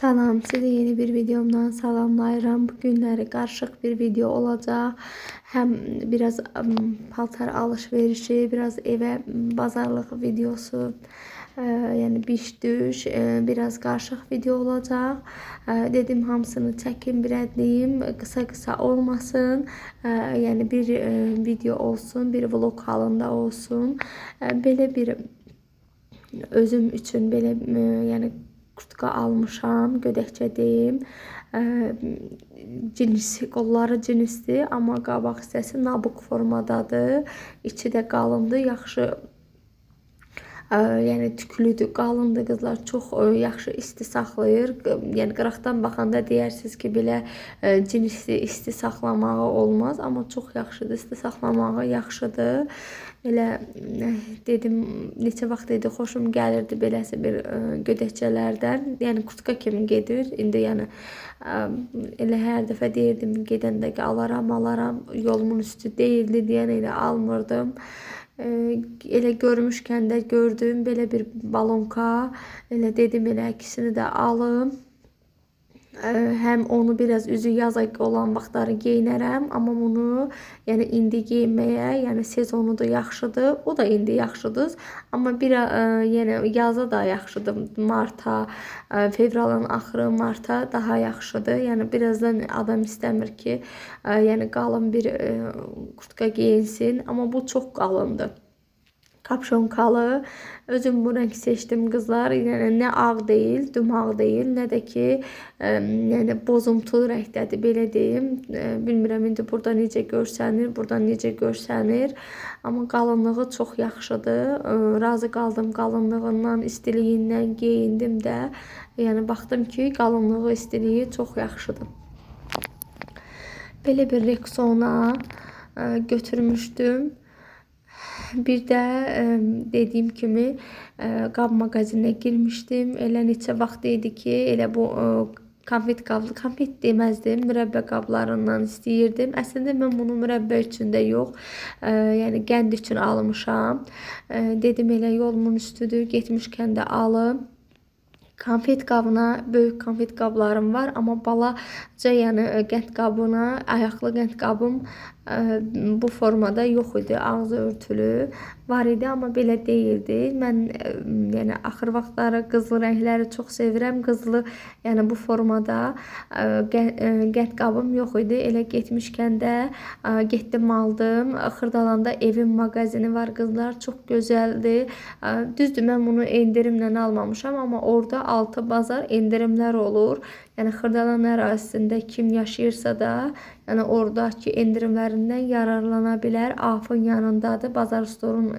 Salam, sizi yeni bir videomdan salamlayıram. Bugünləri qarışıq bir video olacaq. Hem biraz paltar alışverişi, biraz eve bazarlıq videosu, yani biş düş, biraz qarışıq video olacaq. Dedim hamısını çəkim, bir ədliyim, qısa olmasın. Yani bir video olsun, bir vlog halında olsun. Belə bir özüm üçün belə yəni kurtka almışam, gödəkçədəyim. Cinsi, qolları cinsdir, amma qabaq hissəsi nabuk formadadır. İçi də qalındır, yaxşı yəni tüklüdür, qalındır qızlar, çox yaxşı isti saxlayır. Yəni qıraqdan baxanda deyirsiniz ki, belə cinsi isti saxlamağı olmaz, amma çox yaxşıdır, isti saxlamağı yaxşıdır. Elə dedim, neçə vaxt idi xoşum gəlirdi beləsi bir gödəkçələrdən. Yəni kurtka kimi gedir. İndi yəni elə hər dəfə deyirdim gedəndə ki, alaram, yolumun üstü deyildi deyən elə almırdım. Elə görmüşkən də gördüm belə bir balonka, elə dedim elə ikisini də alım. Hem onu biraz üzü yaza olan vaxtları geyinərəm, amma bunu yəni indi geyinməyə, yəni sezonu da yaxşıdır, o da indi yaxşıdır, amma bir yəni yaza da yaxşıdır. Marta, fevralın axırı marta daha yaxşıdır. Yəni birazdan adam istəmir ki, yəni qalın bir kurtka geyinsin, amma bu çox qalındır. Kapşonkalı. Özüm bu renk seçtim kızlar. Yəni nə ağ deyil, dümağ deyil, nə də ki yəni bozumtulu rəngdədir, belə deyim. Bilmirəm indi burada necə görsənir, buradan necə görsənir. Amma qalınlığı çox yaxşıdır. Razı qaldım qalınlığından, istiliyindən, geyindim də. Yəni baxdım ki, qalınlığı, istiliyi çox yaxşıdır. Belə bir Rexona götürmüşdüm. Bir də dediyim kimi qab mağazinə girmişdim. Elə neçə vaxt idi ki, elə bu konfet deməzdim, mürəbbə qablarından istəyirdim. Əslində mən bunu mürəbbə üçün də yox, yəni qənd üçün almışam. Dedim elə yolumun üstüdür, getmişkən də alım. Konfet qabına, böyük konfet qablarım var, amma balaca yəni qənd qabına, ayaqlı qənd qabım bu formada yox idi, ağzı örtülü var idi, amma belə deyildi. Mən yəni axır vaxtları qızlı rəngləri çox sevirəm. Qızlı, yəni bu formada qənd qabım yox idi. Elə getmişkən də getdim aldım. Xırdalanda evin mağazini var qızlar, çox gözəldir. Düzdür, mən bunu endirimlə almamışam, amma orada altı bazar endirimlər olur. Yəni Xırdalan ərazisində kim yaşayırsa da, yəni oradakı endirimlərindən yararlana bilər. AF-ın yanındadır, Bazar Storun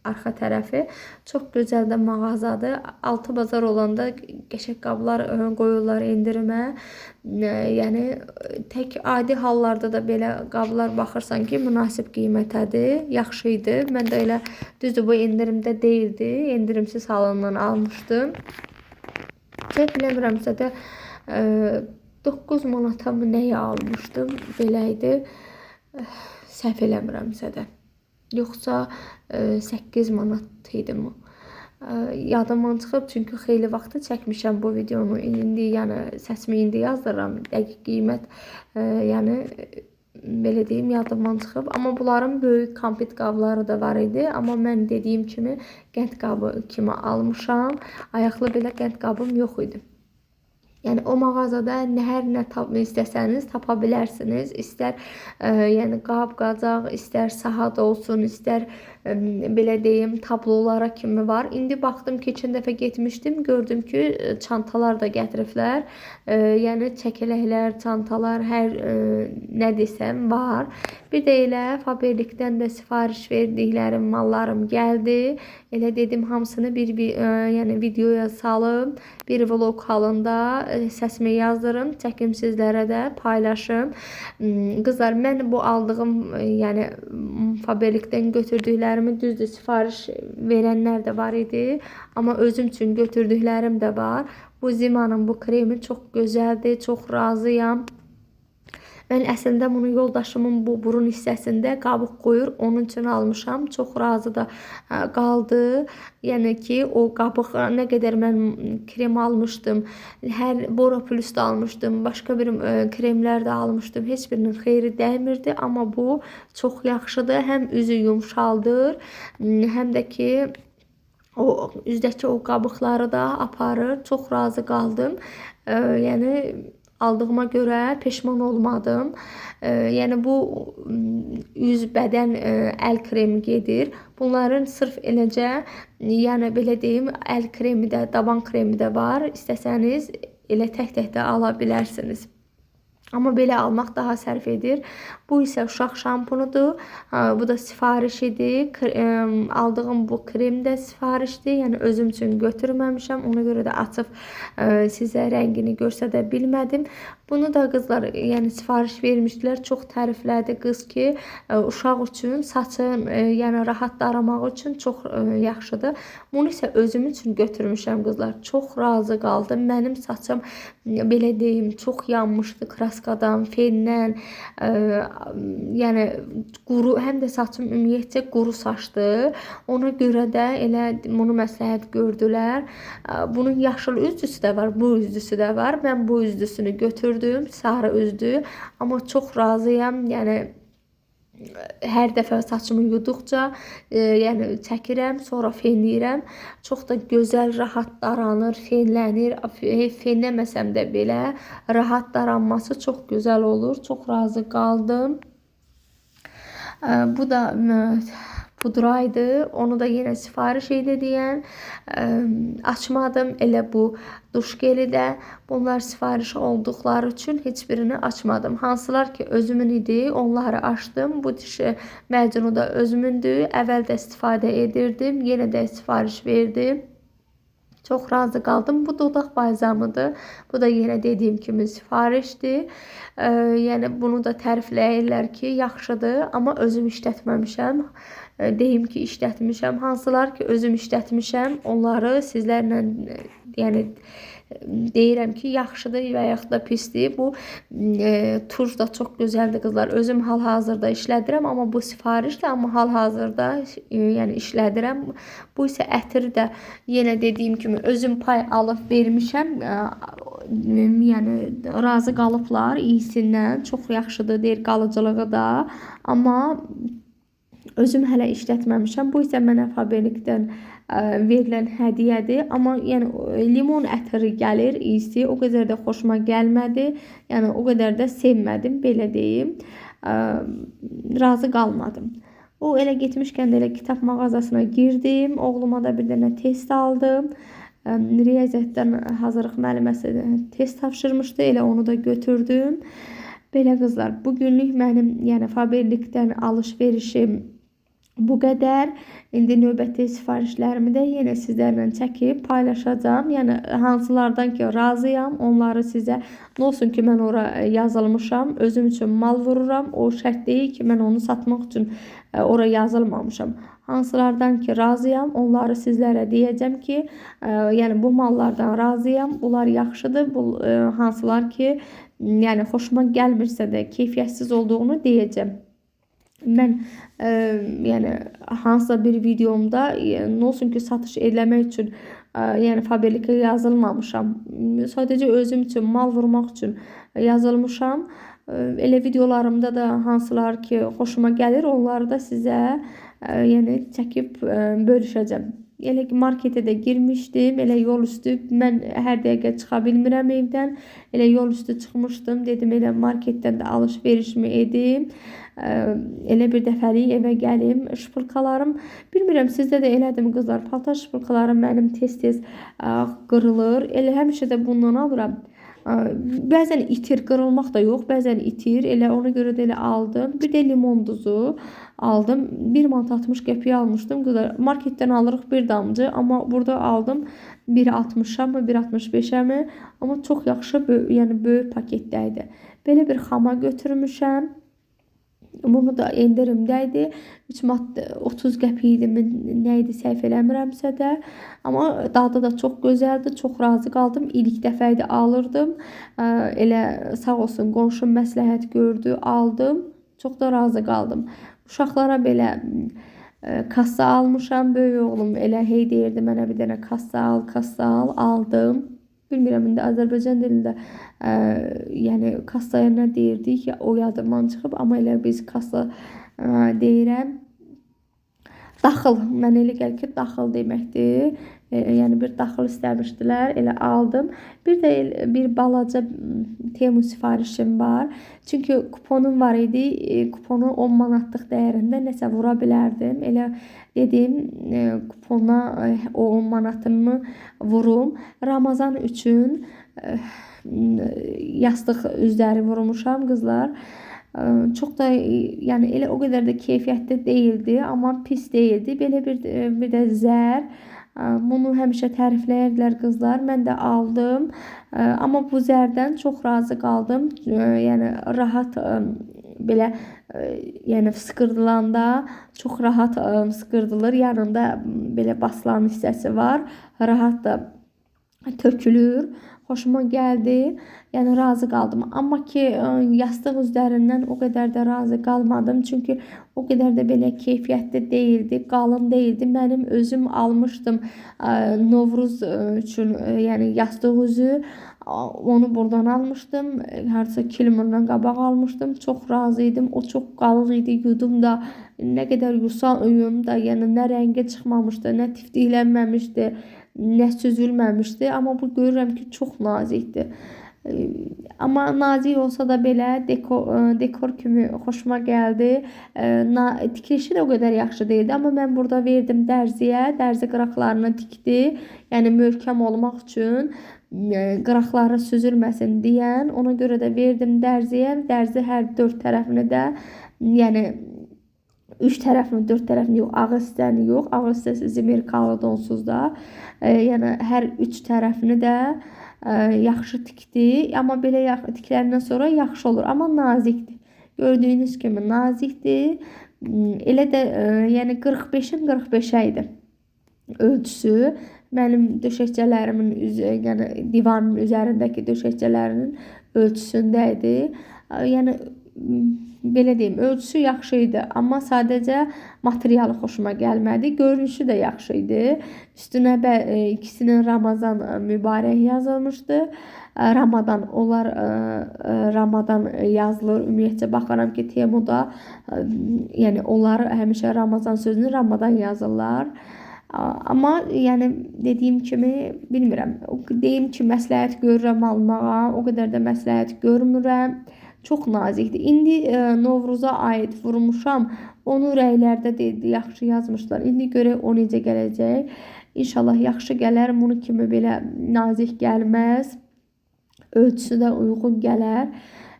arxa tərəfi. Çox gözəl də mağazadır. Altı bazar olanda qəşəng qablar qoyurlar endirimə. Yəni tək adi hallarda da belə qablar baxırsan ki, münasib qiymətədir, yaxşı idi. Mən də elə düzdür bu endirimdə deyildi, endirimsiz halından almışdım. Bilmirəmsə də 9 manata mı nəyə almışdım, belə idi. Səhv eləmirəmsə də. Yoxsa 8 manat idi mi? Yadımdan çıxıb, çünki xeyli vaxtı çəkmişəm bu videonu. İndi yəni səsimi indi yazdırıram. Dəqiq qiymət yəni belə deyim, yadımdan çıxıb. Amma bunların böyük konfet qabları da var idi. Amma mən dediyim kimi qənd qabı kimi almışam. Ayaqlı belə qənd qabım yox idi. Yəni o mağazada hər nə istəsəniz tapa bilərsiniz. İstər yəni qab, qacaq, istər saat olsun, istər belə deyim tablolara kimi var. İndi baxdım ki, keçən dəfə getmişdim, gördüm ki, çantalar da gətiriblər. Yəni çəkələklər, çantalar, hər nə desəm var. Bir də elə Faberlikdən də sifariş verdiklərim mallarım gəldi. Elə dedim hamısını yəni videoya salım, bir vlog halında səsimi yazdırım, çəkim sizlərə də paylaşım. Qızlar, mən bu aldığım, yəni Faberlikdən götürdüklərimi düzdür sifariş verənlər də var idi, amma özüm üçün götürdüklərim də var. Bu Zima'nın bu kremi çox gözəldir, çox razıyam. Mən əslində bunu yoldaşımın bu burun hissəsində qabıq qoyur, onun üçün almışam. Çox razı da qaldı. Yəni ki, o qabıq nə qədər mən krem almışdım, hər Bora Plus da almışdım, başqa bir kremlər də almışdım. Heç birinin xeyri dəymirdi, amma bu çox yaxşıdır. Həm üzü yumşaldır, həm də ki o üzdəki o qabıqları da aparır. Çox razı qaldım. Yəni aldığıma görə peşman olmadım. Yəni bu üz, bədən, əl kremi gedir. Bunların sırf eləcə, yəni belə deyim, əl kremi də, daban kremi də var. İstəsəniz elə tək-tək də ala bilərsiniz. Amma belə almaq daha sərf edir. Bu isə uşaq şampunudur. Bu da sifariş idi. Aldığım bu krem də sifarişdir. Yəni özüm üçün götürməmişəm. Ona görə də açıb sizə rəngini göstərə bilmədim. Bunu da qızlar yəni sifariş vermişdilər. Çox təriflədi qız ki, uşaq üçün saçın yəni rahat daramaq üçün çox yaxşıdır. Bunu isə özüm üçün götürmüşəm qızlar. Çox razı qaldım. Mənim saçım belə deyim, çox yanmışdı kraskadan, fendən. Yəni quru, həm də saçım ümumiyyətcə quru saçdı. Ona görə də elə bunu məsləhət gördülər. Bunun yaşıl üzlüsü də var, bu üzlüsü də var. Mən bu üzlüsünü götürdüm, sarı üzdü. Amma çox razıyam. Yəni hər dəfə saçımı yuduqca yəni çəkirəm, sonra fenləyirəm. Çox da gözəl, rahat daranır, fenlənir. Fenləməsəm də belə rahat daranması çox gözəl olur. Çox razı qaldım. Bu da pudraydı. Onu da yenə sifariş edilən. Açmadım. Elə bu duş geli də. Bunlar sifariş olduqları üçün heç birini açmadım. Hansılar ki özümün idi, onları açdım. Bu diş macunu da özümündür. Əvvəl də istifadə edirdim. Yenə də sifariş verdim. Çox razı qaldım. Bu dodaq balzamıdır. Bu da yenə dediyim kimi sifarişdir. Yəni bunu da tərifləyirlər ki, yaxşıdır, amma özüm işlətməmişəm. Deyim ki, işlətmişəm. Hansılar ki özüm işlətmişəm, onları sizlərlə yəni deyirəm ki, yaxşıdır və yaxud da pisdir. Bu turş da çox gözəldir qızlar. Özüm hal-hazırda işlədirəm, amma bu sifarişdir, amma hal-hazırda yəni işlədirəm. Bu isə ətri də yenə dediyim kimi özüm pay alıb vermişəm. Yəni razı qalıblar iyisindən. Çox yaxşıdır deyir qalıcılığı da. Amma özüm hələ işlətməmişəm. Bu isə mənə Faberlikdən verilən hədiyyədir. Amma yəni limon ətri gəlir, iyisi o qədər də xoşuma gəlmədi. Yəni o qədər də sevmədim, belə deyim. Razı qalmadım. O elə getmişkən də elə kitab mağazasına girdim. Oğluma da bir dənə test aldım. Riyaziyyatdan hazırlıq müəlliməsi test tapşırmışdı. Elə onu da götürdüm. Belə qızlar, bugünlük mənim yəni Faberlikdən alış-verişim bu qədər. İndi növbəti sifarişlərimi də yenə sizlərlə çəkib paylaşacağım. Yəni hansılardan ki razıyam, onları sizə nə olsun ki mən ora yazılmışam, özüm üçün mal vururam. O şərt deyil ki mən onu satmaq üçün ora yazılmamışam. Hansılardan ki razıyam, onları sizlərə deyəcəm ki, yəni bu mallardan razıyam, bunlar yaxşıdır. Bu hansılar ki yəni xoşuma gəlmirsə də keyfiyyətsiz olduğunu deyəcəm. Mən yəni hansısa bir videomda nə olsun ki satış eləmək üçün yəni Faberlikə yazılmamışam. Sadəcə özüm üçün mal vurmaq üçün yazılmışam. Elə videolarımda da hansılar ki xoşuma gəlir, onları da sizə yəni çəkib bölüşəcəm. Elə ki marketə də girmişdim, elə yol üstü, mən hər dəqiqə çıxa bilmirəm evdən. Elə yol üstü çıxmışdım, dedim elə marketdən də alış-verişimi edim. Elə bir dəfəlik evə gəlim. Şpılkalarım, bilmirəm sizdə də elədim qızlar, paltar şpılkalarım mənim tez-tez qırılır. Elə həmişə də bundan alıram. Bəzən itir, qırılmaq da yox, bəzən itir. Elə ona görə də elə aldım. Bir də limon duzu aldım. 1 manat 60 qəpiyə almışdım. Marketdən alırıq bir damcı, amma burada aldım 1.60-a mı, 1.65-ə mi? Amma çox yaxşı, yəni böyük paketdə idi. Belə bir xama götürmüşəm. Bunu da endirimdəydi. 3 manat 30 qəpik idi, nə idi səhv eləmirəmsə də. Amma dadı da çox gözəldir. Çox razı qaldım. İlk dəfə idi alırdım. Elə sağ olsun qonşum məsləhət gördü, aldım. Çox da razı qaldım. Uşaqlara belə kassa almışam. Böyük oğlum elə hey deyirdi mənə bir dənə kassa al, kassa al. Aldım. Bilmirəm indi Azərbaycan dilində yəni kassaya nə deyirdik, o yadımdan çıxıb, amma elə biz kassa deyirəm. Daxıl, mən elə gəlir ki, daxıl deməkdir. Yəni bir daxıl istəmişdilər, elə aldım. Bir də bir balaca Temu sifarişim var. Çünki kuponum var idi. Kuponu 10 manatlıq dəyərində nəsə vura bilərdim. Elə dedim, kupona o 10 manatımı vurum. Ramazan üçün yastıq üzləri vurmuşam qızlar. Çox da yəni elə o qədər də keyfiyyətli deyildi, amma pis deyildi. Belə bir də zər. Bunu həmişə tərifləyirdilər qızlar. Mən də aldım. Amma bu zərdən çox razı qaldım. Yəni rahat belə yəni sıqırdılanda çox rahat sıqırdılır. Yanında belə basılan hissəsi var. Rahat da tökülür. Xoşuma gəldi. Yəni razı qaldım. Amma ki yastıq üzərindən o qədər də razı qalmadım. Çünki o qədər də belə keyfiyyətli deyildi, qalın deyildi. Mənim özüm almışdım Novruz üçün, yəni yastıq üzü. Onu buradan almışdım. Harca kilometrdən qabaq almışdım. Çox razı idim. O çox qalın idi. Yudum da nə qədər yusam da, yəni nə rəngi çıxmamışdı, nə tiftiklənməmişdi, nə süzülməmişdi. Amma bu görürəm ki, çox nazikdir. Amma nazik olsa da belə dekor kimi xoşuma gəldi. Tikilişi də o qədər yaxşı deyildi. Amma mən burada verdim dərziyə. Dərzi qıraqlarını tikdi. Yəni möhkəm olmaq üçün, qıraqları süzülməsin deyən. Ona görə də verdim dərziyə. Dərzi hər 4 tərəfini də, yəni 3 tərəfini, 4 tərəfini yox, ağ hissəni yox. Ağ hissəsi zimirkalı donsuz da. Yəni hər 3 tərəfini də yaxşı tikdi. Amma belə tiklərindən sonra yaxşı olur. Amma nazikdir. Gördüyünüz kimi nazikdir. Elə də yəni 45-in 45-ə idi ölçüsü. Mənim döşəkçələrimin yəni divanın üzərindəki döşəkçələrinin ölçüsündə idi. Yəni belə deyim, ölçüsü yaxşı idi, amma sadəcə materialı xoşuma gəlmədi. Görünüşü də yaxşı idi. Üstünə ikisinin Ramazan mübarək yazılmışdı. Onlar Ramadan yazılır. Ümumiyyətcə baxıram ki, Temuda yəni onlar həmişə Ramazan sözünü Ramadan yazırlar. Amma yəni dediyim kimi bilmirəm. Deyim ki, məsləhət görürəm almağa, o qədər də məsləhət görmürəm. Çox nazikdir. İndi Novruza aid vurmuşam. Onu rəylərdə deyildi, yaxşı yazmışlar. İndi görək o necə gələcək. İnşallah yaxşı gələr. Bunu kimi belə nazik gəlməz. Ölçüsü də uyğun gələr.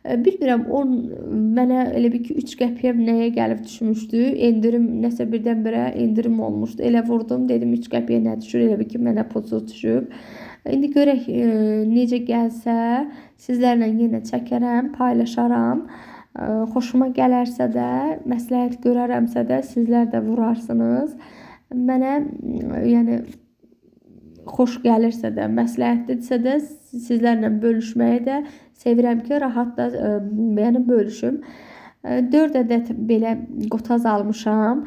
Bilmirəm, o mənə elə bir ki 3 qəpiyə nəyə gəlib düşmüşdü. Endirim, nəsə birdən-birə endirim olmuşdu. Elə vurdum, dedim 3 qəpiyə nə düşür, elə bir ki mənə pozu düşüb. İndi görək necə gəlsə, sizlərlə yenə çəkərəm, paylaşaram. Xoşuma gələrsə də, məsləhət görərəmsə də sizlər də vurarsınız. Mənə yəni xoş gəlirsə də, məsləhətlidirsə də sizlərlə bölüşməyi də sevirəm ki, rahat da yəni bölüşüm. 4 ədəd belə qotaz almışam.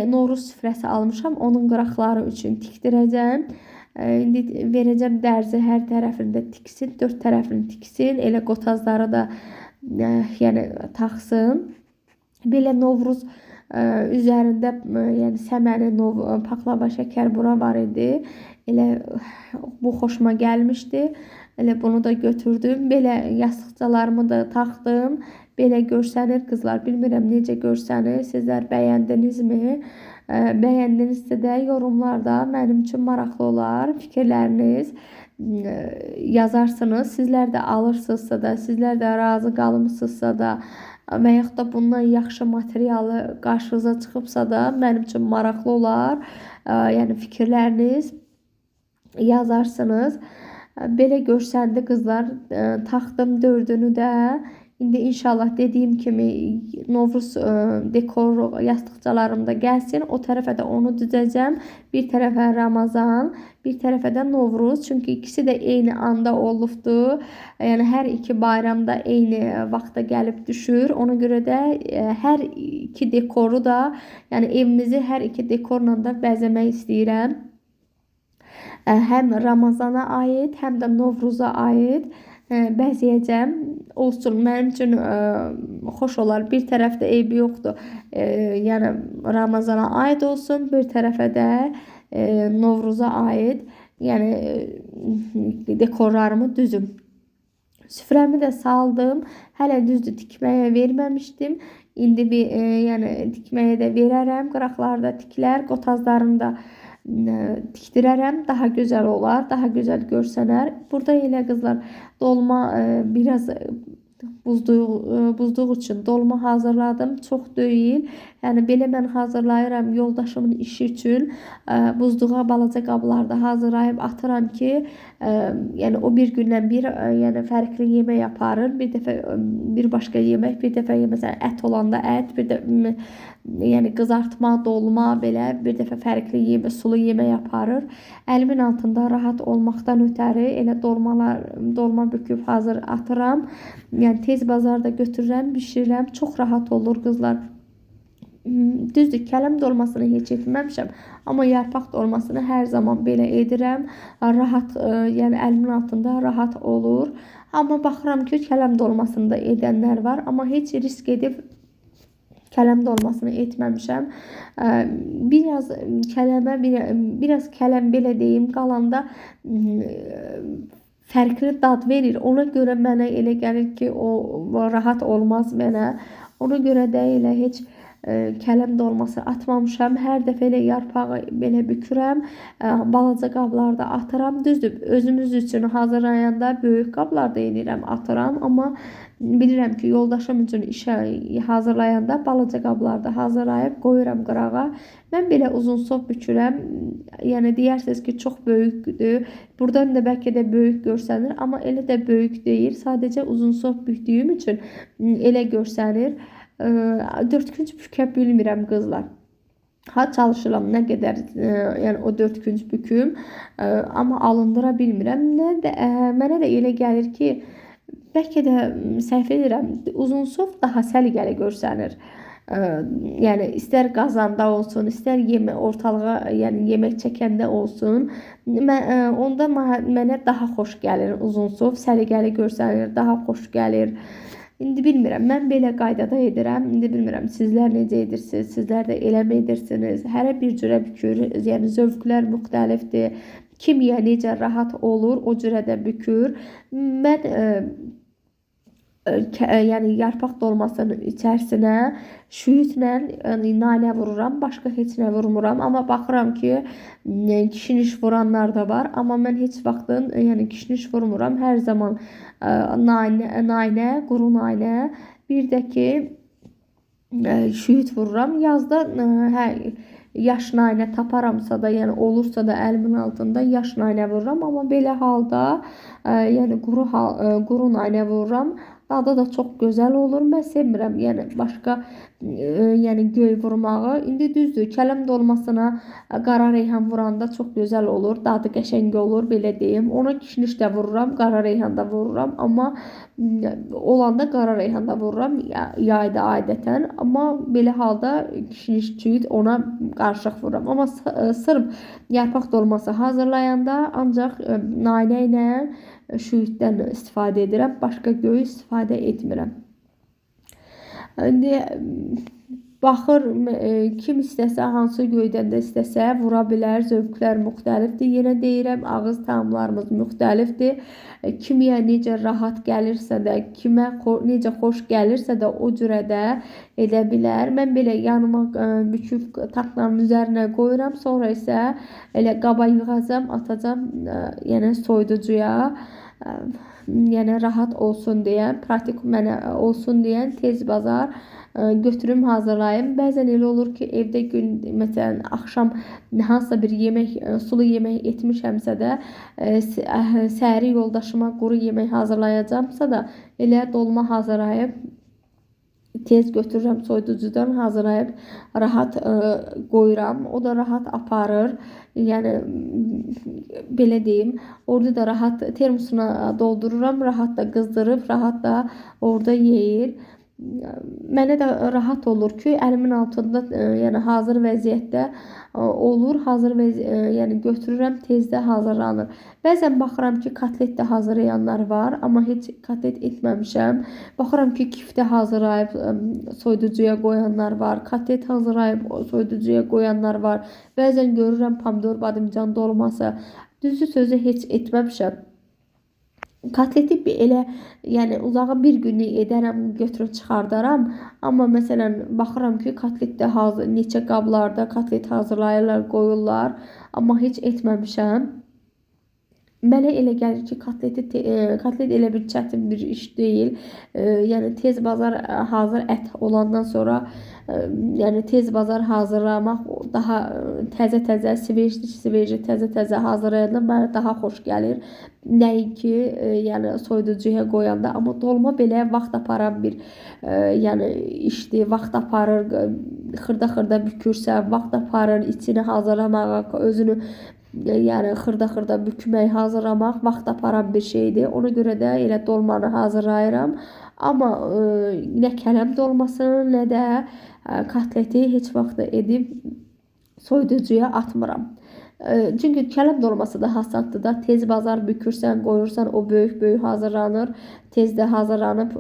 Novruz süfrəsi almışam. Onun qıraqları üçün tikdirəcəm. İndi verəcəm dərzi hər tərəfində tiksin, 4 tərəfini tiksin. Elə qotazları da yəni taxsın. Belə Novruz üzərində yəni səməni, paxlava, şəkər bura var idi. Elə bu xoşuma gəlmişdi. Elə bunu da götürdüm. Belə yastıqcalarımı da taxdım. Belə görsənir qızlar. Bilmirəm necə görsənir. Sizlər bəyəndinizmi? Bəyəndinizsə də yorumlarda mənim üçün maraqlı olar. Fikirləriniz yazarsınız. Sizlər də alırsınızsa da, sizlər də razı qalmışsınızsa da və yaxud da bundan yaxşı materialı qarşınıza çıxıbsa da mənim üçün maraqlı olar. Yəni fikirləriniz yazarsınız. Belə görsəndi qızlar. Taxdım 4'ünü də. İndi inşallah dediyim kimi Novruz dekoru yastıqçalarımda gəlsin. O tərəfə də onu düzəcəm. Bir tərəfə Ramazan, bir tərəfə də Novruz. Çünki ikisi də eyni anda olubdu. Yəni hər iki bayram da eyni vaxta gəlib düşür. Ona görə də hər iki dekoru da, yəni evimizi hər iki dekorla da bəzəmək istəyirəm. Həm Ramazana aid, həm də Novruza aid bəzəyəcəm. Olsun, mənim üçün xoş olar. Bir tərəfdə eybi yoxdur. Yəni Ramazana aid olsun, bir tərəfə də Novruza aid. Yəni dekorlarımı düzüm. Süfrəmi də saldım. Hələ düzdür, tikməyə verməmişdim. İndi bir yəni tikməyə də verərəm. Qıraqları da tiklər, qotazlarını da tikdirərəm. Daha gözəl olar, daha gözəl görsənər. Burada elə qızlar dolma biraz buzduğu üçün dolma hazırladım. Çox deyil. Yəni belə mən hazırlayıram yoldaşımın işi üçün. Buzluğa balaca qablarda hazırlayıb atıram ki, yəni o bir gündən bir yəni fərqli yemək yaparır. Bir dəfə bir başqa yemək, bir dəfə məsələn ət olanda ət, bir də yəni qızartma, dolma belə bir dəfə fərqli yemək, sulu yemək yaparır. Əlimin altında rahat olmaqdan ötəri elə dolma büküb hazır atıram. Yəni tez bazarda götürürəm, bişirirəm. Çox rahat olur qızlar. Düzdür, kələm dolmasını heç etməmişəm. Amma yarpaq dolmasını hər zaman belə edirəm. Rahat, yəni əlimin altında rahat olur. Amma baxıram ki, kələm dolmasını da edənlər var. Amma heç risk edib kələm dolmasını etməmişəm. Biraz kələm belə deyim, qalanda fərqli dad verir. Ona görə mənə elə gəlir ki, o rahat olmaz mənə. Ona görə də elə heç kələm dolması atmamışam. Hər dəfə elə yarpağı belə bükürəm. Balaca qablarda atıram. Düzdür, özümüz üçün hazırlayanda böyük qablarda edirəm, atıram. Amma bilirəm ki, yoldaşım üçün işə hazırlayanda balaca qablarda hazırlayıb qoyuram qırağa. Mən belə uzun sov bükürəm. Yəni deyərsiniz ki, çox böyükdür. Buradan da bəlkə də böyük görsənir. Amma elə də böyük deyil. Sadəcə uzun sov bükdüyüm üçün elə görsənir. 4 künc bükə bilmirəm qızlar. Çalışıram nə qədər yəni o 4 künc büküm, amma alındıra bilmirəm. Mənə də elə gəlir ki, bəlkə də səhv edirəm. Uzun sov daha səliqəli görsənir. Yəni istər qazanda olsun, istər ortalığa, yəni yemək çəkəndə olsun, onda mənə daha xoş gəlir. Uzun sov səliqəli görsənir, daha xoş gəlir. İndi bilmirəm, mən belə qaydada edirəm. İndi bilmirəm, sizlər necə edirsiniz? Sizlər də eləmi edirsiniz? Hərə bir cürə bükür. Yəni zövqlər müxtəlifdir. Kimya necə rahat olur, o cürə də bükür. Mən yəni yarpaq dolmasının içərisinə şüyütlə nanə vururam. Başqa heç nə vurmuram. Amma baxıram ki, kişniş vuranlar da var. Amma mən heç vaxtın yəni kişniş vurmuram. Hər zaman nanə, quru nanə, bir də ki şüyüt vururam. Yazda yaş nanə taparamsa da, yəni olursa da əlimin altında yaş nanə vururam. Amma belə halda yəni quru nanə vururam. Dadı da çox gözəl olur. Mən sevmirəm yəni başqa yəni göy vurmağı. İndi düzdür, kələm dolmasına qara reyhan vuranda çox gözəl olur. Dadı qəşəng olur, belə deyim. Ona kişniş də vururam, qara reyhan da vururam. Amma olanda qara reyhan da vururam yayda adətən. Amma belə halda kişniş çüyüd ona qarışıq vururam. Amma sırf yarpaq dolması hazırlayanda ancaq nanə ilə şüyüddən istifadə edirəm. Başqa göy istifadə etmirəm. İndi baxır, kim istəsə, hansı göydən də istəsə vura bilər. Zövqlər müxtəlifdir. Yenə deyirəm, ağız tamlarımız müxtəlifdir. Kimə necə rahat gəlirsə də, kimə necə xoş gəlirsə də o cürə də edə bilər. Mən belə yanıma büküb taxtanın üzərinə qoyuram. Sonra isə elə qaba yığacam, atacam yəni soyuducuya. Yəni rahat olsun deyə, pratik mənə olsun deyə tez bazar götürüm hazırlayım. Bəzən elə olur ki, evdə gün məsələn axşam hansısa bir yemək, sulu yemək etmişəmsə də səhəri yoldaşıma quru yemək hazırlayacağamsa da elə dolma hazırlayıb tez götürürəm soyuducudan hazırlayıb rahat qoyuram. O da rahat aparır. Yəni belə deyim, orada da rahat termosuna doldururam, rahat da qızdırıb, rahat da orada yeyir. Mənə də rahat olur ki, əlimin altında yəni hazır vəziyyətdə olur. Yəni götürürəm, tezdə hazırlanır. Bəzən baxıram ki, kotlet də hazırlayanlar var, amma heç kotlet etməmişəm. Baxıram ki, kiftə hazırlayıb soyuducuya qoyanlar var, kotlet hazırlayıb soyuducuya qoyanlar var. Bəzən görürəm pomidor, badımcan dolması. Düzü sözü heç etməmişəm. Kotleti elə yəni uzağa bir günlük edərəm, götürüb çıxardaram. Amma məsələn baxıram ki, kotlet də hazır, neçə qablarda kotlet hazırlayırlar, qoyurlar, amma heç etməmişəm. Mənə elə gəlir ki, kotlet elə bir çətin bir iş deyil. Yəni tez bazar hazır ət olandan sonra yəni tez bazar hazırlamaq daha təzə-təzə, sveji təzə-təzə hazırlayanda mənə daha xoş gəlir. Nəinki yəni soyuducuya qoyanda, amma dolma belə vaxt aparan bir yəni işdir, vaxt aparır, xırda-xırda bükürsən, vaxt aparır içini hazırlamağa, özünü yəni xırda-xırda bükmək, hazırlamaq vaxt aparan bir şeydir. Ona görə də elə dolmanı hazırlayıram. Amma nə kələm dolmasını, nə də kotleti heç vaxt edib soyuducuya atmıram. Çünki kələm dolması da hasaddır da, tez bazar bükürsən, qoyursan, o böyük-böyük hazırlanır, tezdə hazırlanıb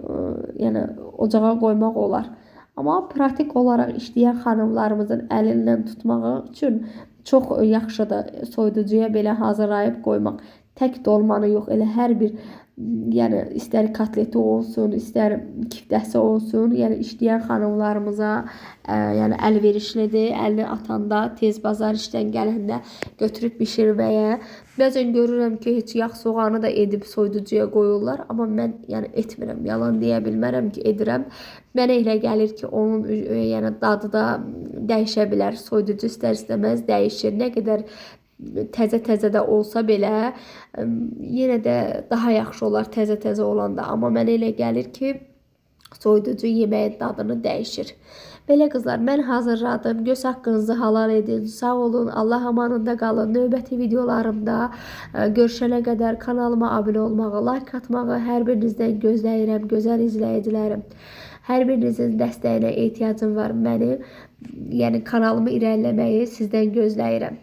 yəni ocağa qoymaq olar. Amma pratik olaraq işləyən xanımlarımızın əlindən tutmağı üçün çox yaxşıdır soyuducuya belə hazırlayıb qoymaq. Tək dolmanı yox, elə hər bir yəni istər kotleti olsun, istər kiftəsi olsun, yəni işləyən xanımlarımıza yəni əlverişlidir. Əlini atanda, tez bazar işdən gələndə götürüb bişirməyə. Bəzən görürəm ki, heç yağ soğanı da edib soyuducuya qoyurlar, amma mən yəni etmirəm. Yalan deyə bilmərəm ki, edirəm. Mənə elə gəlir ki, onun yəni dadı da dəyişə bilər. Soyuducu istər-istəməz dəyişir. Nə qədər təzə-təzə də olsa belə yenə də daha yaxşı olar təzə-təzə olanda. Amma mənə elə gəlir ki, soyuducu yeməyin dadını dəyişir. Belə qızlar, mən hazırladım. Göz haqqınızı halal edin. Sağ olun. Allah amanında qalın. Növbəti videolarımda görüşənə qədər kanalıma abunə olmağı, like atmağı hər birinizdən gözləyirəm, gözəl izləyicilərim. Hər birinizin dəstəyinə ehtiyacım var mənim. Yəni kanalımı irəliləməyi sizdən gözləyirəm.